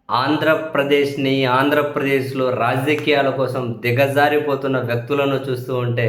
ఆంధ్రప్రదేశ్లో రాజకీయాల కోసం దిగజారిపోతున్న వ్యక్తులను చూస్తూ ఉంటే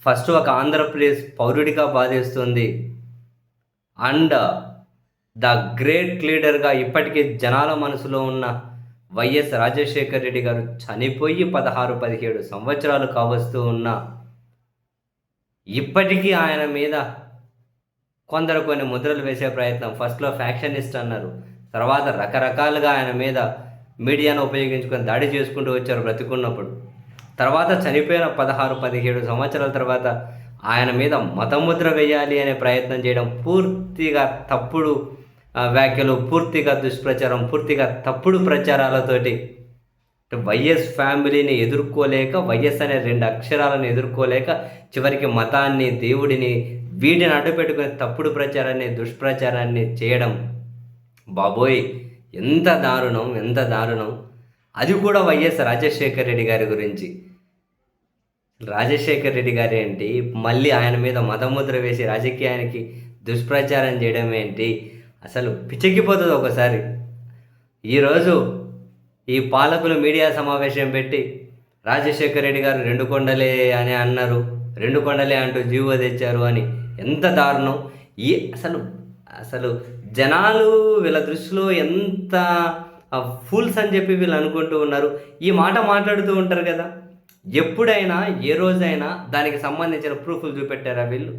ఫస్ట్ ఒక ఆంధ్రప్రదేశ్ పౌరుడిగా బాధేస్తుంది. అండ్ ద గ్రేట్ లీడర్గా ఇప్పటికీ జనాల మనసులో ఉన్న వైఎస్ రాజశేఖర రెడ్డి గారు చనిపోయి 16-17 సంవత్సరాలు కావస్తూ ఉన్న ఇప్పటికీ ఆయన మీద కొందరు కొన్ని ముద్రలు వేసే ప్రయత్నం. ఫస్ట్‌లో ఫ్యాక్షనిస్ట్ అన్నారు. తర్వాత రకరకాలుగా ఆయన మీద మీడియాను ఉపయోగించుకొని దాడి చేసుకుంటూ వచ్చారు బ్రతికున్నప్పుడు. తర్వాత చనిపోయిన 16-17 సంవత్సరాల తర్వాత ఆయన మీద మతముద్ర వేయాలి అనే ప్రయత్నం చేయడం పూర్తిగా తప్పుడు వ్యాఖ్యలు, పూర్తిగా దుష్ప్రచారం, పూర్తిగా తప్పుడు ప్రచారాలతోటి వైఎస్ ఫ్యామిలీని ఎదుర్కోలేక, వైఎస్ అనే 2 అక్షరాలను ఎదుర్కోలేక చివరికి మతాన్ని, దేవుడిని వీటిని అడ్డుపెట్టుకుని తప్పుడు ప్రచారాన్ని, దుష్ప్రచారాన్ని చేయడం బాబోయ్! ఎంత దారుణం, ఎంత దారుణం. అది కూడా వైఎస్ రాజశేఖర రెడ్డి గారి గురించి. రాజశేఖర రెడ్డి గారు ఏంటి, మళ్ళీ ఆయన మీద మతముద్ర వేసి రాజకీయానికి దుష్ప్రచారం చేయడం ఏంటి, అసలు పిచ్చెక్కిపోతుంది ఒకసారి. ఈరోజు ఈ పాలకులు మీడియా సమావేశం పెట్టి రాజశేఖర రెడ్డి గారు 2 కొండలే అని అన్నారు, 2 కొండలే అంటూ జీవో తెచ్చారు అని. ఎంత దారుణం. అసలు అసలు జనాలు వీళ్ళ దృష్టిలో ఎంత ఫూల్స్ అని చెప్పి వీళ్ళు అనుకుంటూ ఉన్నారు. ఈ మాట మాట్లాడుతూ ఉంటారు కదా, ఎప్పుడైనా ఏ రోజైనా దానికి సంబంధించిన ప్రూఫ్లు చూపెట్టారా వీళ్ళు?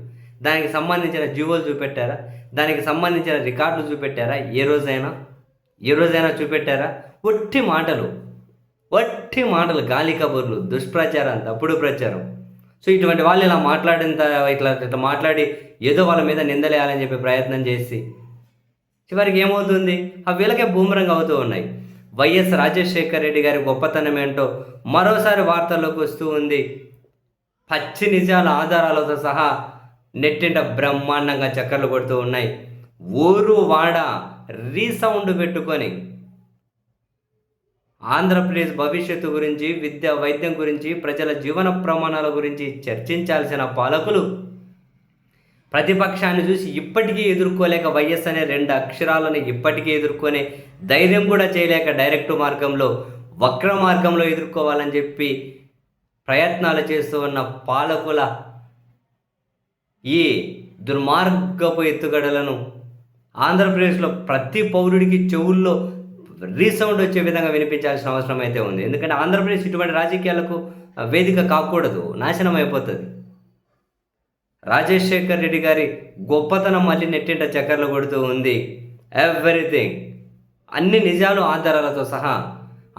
దానికి సంబంధించిన జీవోలు చూపెట్టారా? దానికి సంబంధించిన రికార్డులు చూపెట్టారా? ఏ రోజైనా చూపెట్టారా? ఒట్టి మాటలు, గాలి కబుర్లు, దుష్ప్రచారం, తప్పుడు ప్రచారం. సో ఇటువంటి వాళ్ళు ఇలా ఇట్లా మాట్లాడి ఏదో వాళ్ళ మీద నిందలేయాలని చెప్పి ప్రయత్నం చేసి చివరికి ఏమవుతుంది, అవి వీళ్ళకే బూమరంగ్ అవుతూ ఉన్నాయి. వైఎస్ రాజశేఖర రెడ్డి గారి గొప్పతనం ఏంటో మరోసారి వార్తల్లోకి వస్తూ ఉంది. పచ్చి నిజాల ఆధారాలతో సహా నెట్టింట బ్రహ్మాండంగా చక్కర్లు కొడుతూ ఉన్నాయి. ఊరు వాడ రీసౌండ్ పెట్టుకొని ఆంధ్రప్రదేశ్ భవిష్యత్తు గురించి, విద్య వైద్యం గురించి, ప్రజల జీవన ప్రమాణాల గురించి చర్చించాల్సిన పాలకులు ప్రతిపక్షాన్ని చూసి ఇప్పటికీ ఎదుర్కోలేక, వైఎస్ అనే 2 అక్షరాలను ఇప్పటికీ ఎదుర్కొనే ధైర్యం కూడా చేయలేక డైరెక్ట్ మార్గంలో, వక్ర మార్గంలో ఎదుర్కోవాలని చెప్పి ప్రయత్నాలు చేస్తూ ఉన్న పాలకుల ఈ దుర్మార్గపు ఎత్తుగడలను ఆంధ్రప్రదేశ్లో ప్రతి పౌరుడికి చెవుల్లో రీసౌండ్ వచ్చే విధంగా వినిపించాల్సిన అవసరం అయితే ఉంది. ఎందుకంటే ఆంధ్రప్రదేశ్ ఇటువంటి రాజకీయాలకు వేదిక కాకూడదు, నాశనం అయిపోతుంది. రాజశేఖర్ రెడ్డి గారి గొప్పతనం మళ్ళీ నెట్టింట చక్కర్లు కొడుతూ ఉంది. ఎవ్రీథింగ్, అన్ని నిజాలు ఆధారాలతో సహా.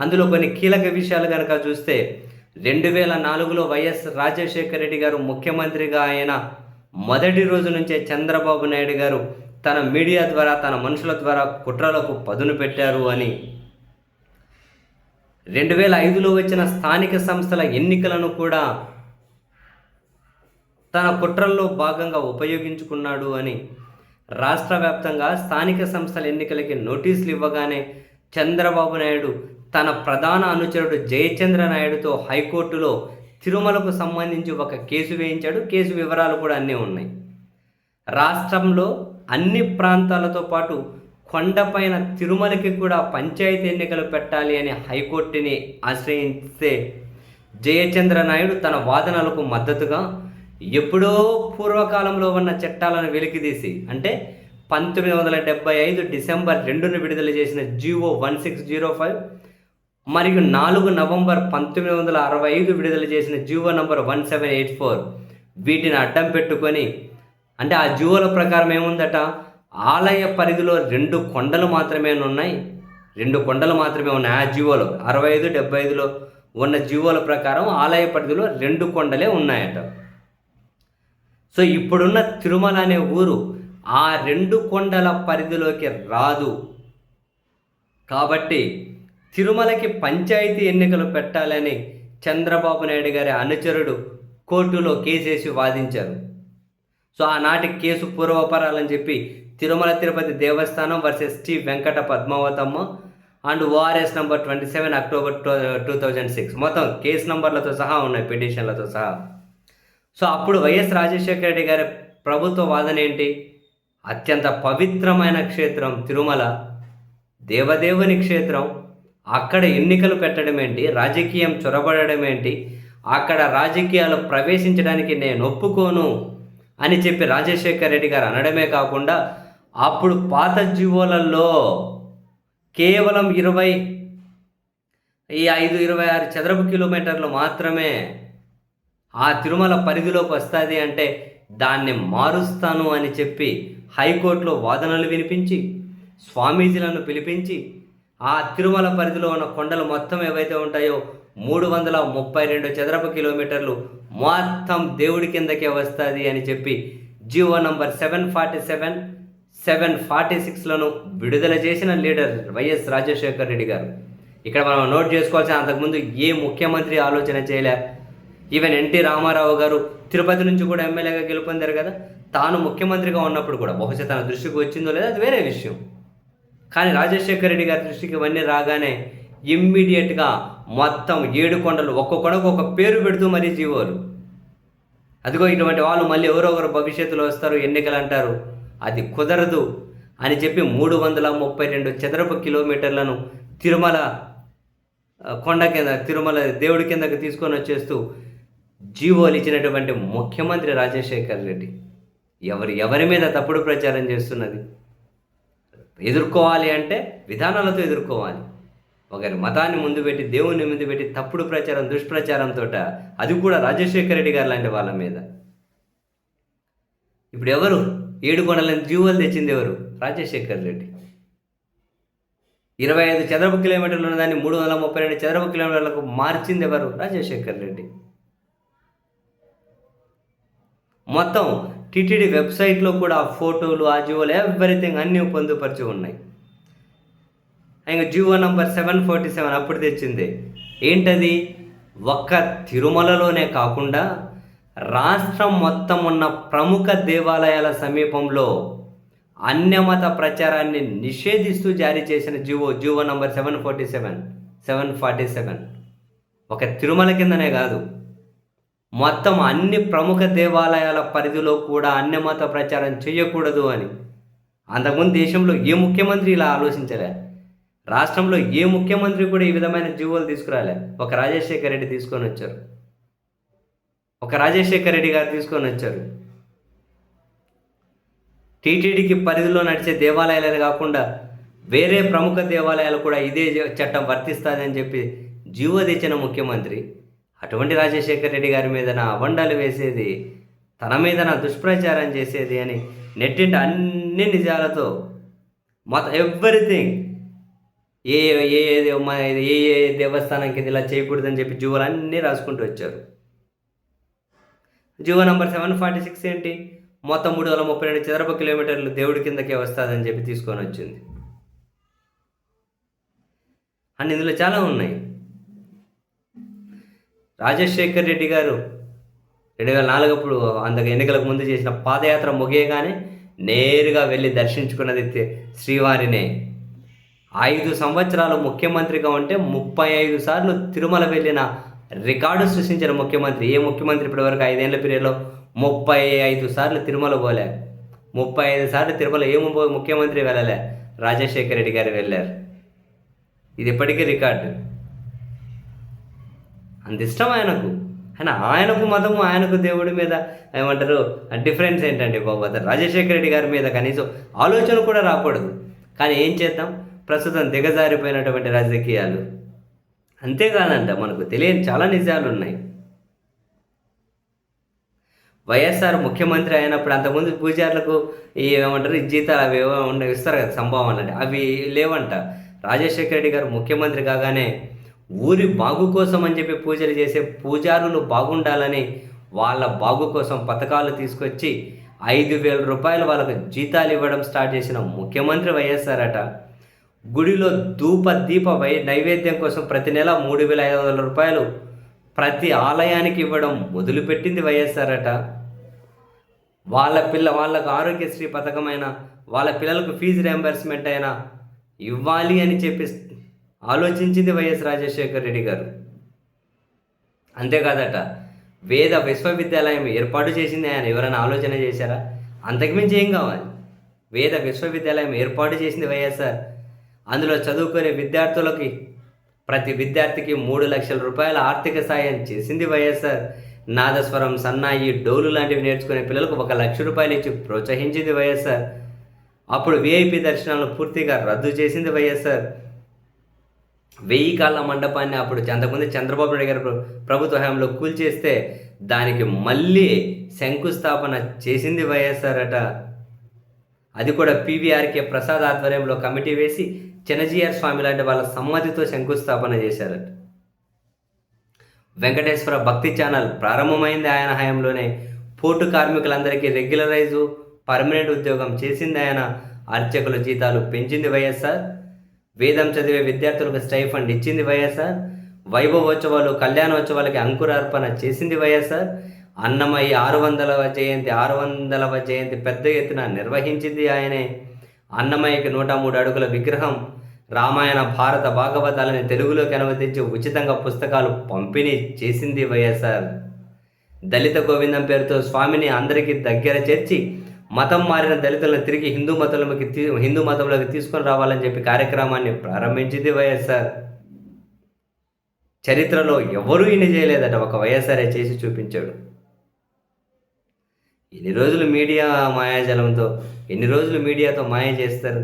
అందులో కొన్ని కీలక విషయాలు కనుక చూస్తే 2004లో వైఎస్ రాజశేఖర రెడ్డి గారు ముఖ్యమంత్రిగా అయిన మొదటి రోజు నుంచే చంద్రబాబు నాయుడు గారు తన మీడియా ద్వారా, తన మనుషుల ద్వారా కుట్రలకు పదును పెట్టారు అని, 2005లో వచ్చిన స్థానిక సంస్థల ఎన్నికలను కూడా తన కుట్రల్లో భాగంగా ఉపయోగించుకున్నాడు అని, రాష్ట్ర వ్యాప్తంగా స్థానిక సంస్థల ఎన్నికలకి నోటీసులు ఇవ్వగానే చంద్రబాబు నాయుడు తన ప్రధాన అనుచరుడు జయచంద్ర నాయుడుతో హైకోర్టులో తిరుమలకు సంబంధించి ఒక కేసు వేయించాడు. కేసు వివరాలు కూడా అన్నీ ఉన్నాయి. రాష్ట్రంలో అన్ని ప్రాంతాలతో పాటు కొండపైన తిరుమలకి కూడా పంచాయతీ ఎన్నికలు పెట్టాలి అని హైకోర్టుని ఆశ్రయిస్తే జయచంద్ర నాయుడు తన వాదనలకు మద్దతుగా ఎప్పుడో పూర్వకాలంలో ఉన్న చట్టాలను వెలికితీసి, అంటే 1975 డిసెంబర్ 2ను విడుదల చేసిన జీవో 1605 మరియు 4 నవంబర్ 1965 విడుదల చేసిన జీవో నంబర్ 1784 వీటిని అడ్డం పెట్టుకొని, అంటే ఆ జీవోల ప్రకారం ఏముందట, ఆలయ పరిధిలో 2 కొండలు మాత్రమే ఉన్నాయి. ఆ జీవోలో 65, 75లో ఉన్న జీవోల ప్రకారం ఆలయ పరిధిలో 2 కొండలే ఉన్నాయట. సో ఇప్పుడున్న తిరుమల అనే ఊరు ఆ 2 కొండల పరిధిలోకి రాదు. కాబట్టి తిరుమలకి పంచాయతీ ఎన్నికలు పెట్టాలని చంద్రబాబు నాయుడు గారి అనుచరుడు కోర్టులో కేసేసి వాదించారు. సో ఆనాటి కేసు పూర్వపరాలని చెప్పి తిరుమల తిరుపతి దేవస్థానం versus T Venkata Padmavathamma and ORS number 27 October 2006 మొత్తం కేసు నంబర్లతో సహా ఉన్నాయి, పిటిషన్లతో సహా. సో అప్పుడు వైఎస్ రాజశేఖర రెడ్డి గారి ప్రభుత్వ వాదన ఏంటి, అత్యంత పవిత్రమైన క్షేత్రం తిరుమల, దేవదేవుని క్షేత్రం, అక్కడ ఎన్నికలు పెట్టడం ఏంటి, రాజకీయం చొరబడడం ఏంటి, అక్కడ రాజకీయాలు ప్రవేశించడానికి నేను ఒప్పుకోను అని చెప్పి రాజశేఖర్ రెడ్డి గారు అనడమే కాకుండా అప్పుడు పాత జీవోలలో కేవలం 26 చదరపు కిలోమీటర్లు మాత్రమే ఆ తిరుమల పరిధిలోకి వస్తుంది అంటే దాన్ని మారుస్తాను అని చెప్పి హైకోర్టులో వాదనలు వినిపించి స్వామీజీలను పిలిపించి ఆ తిరుమల పరిధిలో ఉన్న కొండలు మొత్తం ఏవైతే ఉంటాయో 332 చదరపు కిలోమీటర్లు మొత్తం దేవుడి కిందకే వస్తుంది అని చెప్పి జీవో నంబర్ 747, 746లను విడుదల చేసిన లీడర్ వైఎస్ రాజశేఖర్ రెడ్డి గారు. ఇక్కడ మనం నోట్ చేసుకోవాల్సిన, అంతకుముందు ఏ ముఖ్యమంత్రి ఆలోచన చేయలే. ఈవెన్ ఎన్టీ రామారావు గారు తిరుపతి నుంచి కూడా ఎమ్మెల్యేగా గెలుపొందారు కదా, తాను ముఖ్యమంత్రిగా ఉన్నప్పుడు కూడా బహుశా తన దృష్టికి వచ్చిందో లేదో అది వేరే విషయం. కానీ రాజశేఖర్ రెడ్డి గారి దృష్టికి ఇవన్నీ రాగానే ఇమ్మీడియట్గా మొత్తం 7 కొండలు ఒక్కొక్కడకు ఒక పేరు పెడుతూ మరీ జీవోలు. అదిగో ఇటువంటి వాళ్ళు మళ్ళీ ఎవరో ఒకరు భవిష్యత్తులో వస్తారు, ఎన్నికలు అంటారు, అది కుదరదు అని చెప్పి 332 చదరపు కిలోమీటర్లను తిరుమల కొండ కింద, తిరుమల దేవుడి కిందకి తీసుకొని వచ్చేస్తూ జీవోలు ఇచ్చినటువంటి ముఖ్యమంత్రి రాజశేఖర్ రెడ్డి ఎవరి మీద తప్పుడు ప్రచారం చేస్తున్నది. ఎదుర్కోవాలి అంటే విధానాలతో ఎదుర్కోవాలి. ఒకరి మతాన్ని ముందు పెట్టి, దేవుని ముందు పెట్టి తప్పుడు ప్రచారం, దుష్ప్రచారంతో, అది కూడా రాజశేఖర రెడ్డి గారు లాంటి వాళ్ళ మీద. ఇప్పుడు ఎవరు 7 కొండలను జీవోలు తెచ్చింది ఎవరు? రాజశేఖర్ రెడ్డి. 25 చదరపు కిలోమీటర్లు ఉన్నదాన్ని 332 చదరపు కిలోమీటర్లకు మార్చింది ఎవరు? రాజశేఖర్ రెడ్డి. మొత్తం టీటీడీ వెబ్సైట్లో కూడా ఆ ఫోటోలు, ఆ జీవోలు, ఎవ్రీథింగ్ అన్నీ పొందుపరిచి ఉన్నాయి. ఇంకా జీవో నంబర్ 747 అప్పుడు తెచ్చింది ఏంటది? ఒక్క తిరుమలలోనే కాకుండా రాష్ట్రం మొత్తం ఉన్న ప్రముఖ దేవాలయాల సమీపంలో అన్యమత ప్రచారాన్ని నిషేధిస్తూ జారీ చేసిన జీవో నంబర్ 747. ఒక తిరుమల కిందనే కాదు, మొత్తం అన్ని ప్రముఖ దేవాలయాల పరిధిలో కూడా అన్యమత ప్రచారం చేయకూడదు అని. అంతకుముందు దేశంలో ఏ ముఖ్యమంత్రి ఇలా ఆలోచించలే, రాష్ట్రంలో ఏ ముఖ్యమంత్రి కూడా ఈ విధమైన జీవోలు తీసుకురాలే. ఒక రాజశేఖర్ రెడ్డి తీసుకొని వచ్చారు, ఒక రాజశేఖర్ రెడ్డి గారు తీసుకొని వచ్చారు. టీటీడీకి పరిధిలో నడిచే దేవాలయాలు కాకుండా వేరే ప్రముఖ దేవాలయాలు కూడా ఇదే చట్టం వర్తిస్తుందని చెప్పి జీవో తెచ్చిన ముఖ్యమంత్రి అటువంటి రాజశేఖర్ రెడ్డి గారి మీద నా అబండాలు వేసేది, తన మీద నా దుష్ప్రచారం చేసేది అని నెట్టింట అన్ని నిజాలతో మొత్తం ఎవ్రీథింగ్ ఏ ఏ దేవస్థానం కింద ఇలా చేయకూడదని చెప్పి జీవోలు అన్నీ రాసుకుంటూ వచ్చారు. జీవో నంబర్ 746 ఏంటి? మొత్తం 332 చదరపు కిలోమీటర్లు దేవుడి కిందకే వస్తుందని చెప్పి తీసుకొని వచ్చింది. అండ్ ఇందులో చాలా ఉన్నాయి. రాజశేఖర్ రెడ్డి గారు 2004 అప్పుడు అందుకు ఎన్నికలకు ముందు చేసిన పాదయాత్ర ముగియగానే నేరుగా వెళ్ళి దర్శించుకున్నది శ్రీవారినే. 5 సంవత్సరాలు ముఖ్యమంత్రిగా ఉంటే 35 సార్లు తిరుమల వెళ్ళిన రికార్డు సృష్టించిన ముఖ్యమంత్రి. ఏ ముఖ్యమంత్రి ఇప్పటివరకు 5 ఏళ్ల పీరియడ్లో 35 సార్లు తిరుమల పోలే. 35 సార్లు తిరుమల ఏ ముఖ్యమంత్రి వెళ్ళలే, రాజశేఖర రెడ్డి గారు వెళ్ళారు. ఇది ఇప్పటికీ రికార్డు. అంత ఇష్టం ఆయనకు. ఆయనకు మతము, ఆయనకు దేవుడి మీద ఏమంటారు డిఫరెన్స్ ఏంటంటే బాబు, అతను రాజశేఖర రెడ్డి గారి మీద కనీసం ఆలోచన కూడా రాకూడదు. కానీ ఏం చేద్దాం, ప్రస్తుతం దిగజారిపోయినటువంటి రాజకీయాలు. అంతేకాదంట, మనకు తెలియని చాలా నిజాలు ఉన్నాయి. వైఎస్ఆర్ ముఖ్యమంత్రి అయినప్పుడు అంతకుముందు పూజారులకు ఏమంటారు జీతాలు అవి ఇస్తారు కదా, సంభావనలు అంటే అవి లేవంట. రాజశేఖర రెడ్డి గారు ముఖ్యమంత్రి కాగానే ఊరి బాగు కోసం అని చెప్పి పూజలు చేసే పూజారులు బాగుండాలని వాళ్ళ బాగు కోసం పథకాలు తీసుకొచ్చి 5,000 రూపాయలు వాళ్ళకు జీతాలు ఇవ్వడం స్టార్ట్ చేసిన ముఖ్యమంత్రి వైఎస్ఆర్ అట. గుడిలో దీప నైవేద్యం కోసం ప్రతి నెల 3,500 రూపాయలు ప్రతి ఆలయానికి ఇవ్వడం మొదలుపెట్టింది వైఎస్ఆర్ అట. వాళ్ళకు ఆరోగ్యశ్రీ పథకమైన, వాళ్ళ పిల్లలకు ఫీజు రియంబర్స్మెంట్ అయినా ఇవ్వాలి అని చెప్పి ఆలోచించింది వైఎస్ రాజశేఖర రెడ్డి గారు. అంతేకాదట, వేద విశ్వవిద్యాలయం ఏర్పాటు చేసింది ఆయన. ఎవరైనా ఆలోచన చేశారా? అంతకుమించి ఏం కావాలి? వేద విశ్వవిద్యాలయం ఏర్పాటు చేసింది వైఎస్ఆర్. అందులో చదువుకునే విద్యార్థులకి ప్రతి విద్యార్థికి 3 లక్షల రూపాయల ఆర్థిక సాయం చేసింది వైఎస్ఆర్. నాదస్వరం, సన్నాయి, డోలు లాంటివి నేర్చుకునే పిల్లలకు 1 లక్ష రూపాయలు ఇచ్చి ప్రోత్సహించింది వైఎస్ఆర్. అప్పుడు విఐపి దర్శనాలను పూర్తిగా రద్దు చేసింది వైఎస్ఆర్. 1000 కాళ్ళ మండపాన్ని అప్పుడు అంతకుముందు చంద్రబాబు నాయుడు గారు ప్రభుత్వ హయాంలో కూల్చేస్తే దానికి మళ్ళీ శంకుస్థాపన చేసింది వైఎస్ఆర్ అట. అది కూడా పీవీఆర్కే ప్రసాద్ ఆధ్వర్యంలో కమిటీ వేసి చిన్నజీఆర్ స్వామి లాంటి వాళ్ళ సమ్మతితో శంకుస్థాపన చేశారట. వెంకటేశ్వర భక్తి ఛానల్ ప్రారంభమైంది ఆయన హయాంలోనే. పోర్టు కార్మికులందరికీ రెగ్యులరైజు పర్మనెంట్ ఉద్యోగం చేసింది ఆయన. అర్చకుల జీతాలు పెంచింది వైఎస్ఆర్. వేదం చదివే విద్యార్థులకు స్టైఫండ్ ఇచ్చింది వైఎస్ఆర్. వైభవోత్సవాలు, కళ్యాణోత్సవాలకి అంకురార్పణ చేసింది వైఎస్ఆర్. అన్నమయ్య 600వ జయంతి పెద్ద ఎత్తున నిర్వహించింది ఆయనే. అన్నమయ్యకి 103 అడుగుల విగ్రహం, రామాయణ, భారత, భాగవతాలని తెలుగులోకి అనువదించి ఉచితంగా పుస్తకాలు పంపిణీ చేసింది వైఎస్ఆర్. దళిత గోవిందం పేరుతో స్వామిని అందరికీ దగ్గర చేర్చి మతం మారిన దళితులను తిరిగి హిందూ మతంలోకి తీసుకొని రావాలని చెప్పి కార్యక్రమాన్ని ప్రారంభించింది వైఎస్ఆర్. చరిత్రలో ఎవరూ ఇన్ని చేయలేదట, ఒక వైఎస్ఆరే చేసి చూపించాడు. ఎన్ని రోజులు మీడియా మాయాజలంతో, ఎన్ని రోజులు మీడియాతో మాయ చేస్తారు?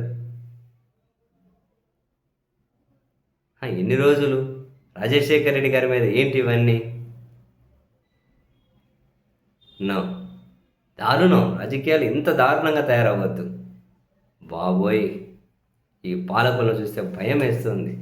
ఎన్ని రోజులు? రాజశేఖర్ రెడ్డి గారి మీద ఏంటి ఇవన్నీ? నో, దారుణం. రాజకీయాలు ఇంత దారుణంగా తయారవ్వద్దు బాబోయ్. ఈ పాలకులను చూస్తే భయం వేస్తుంది.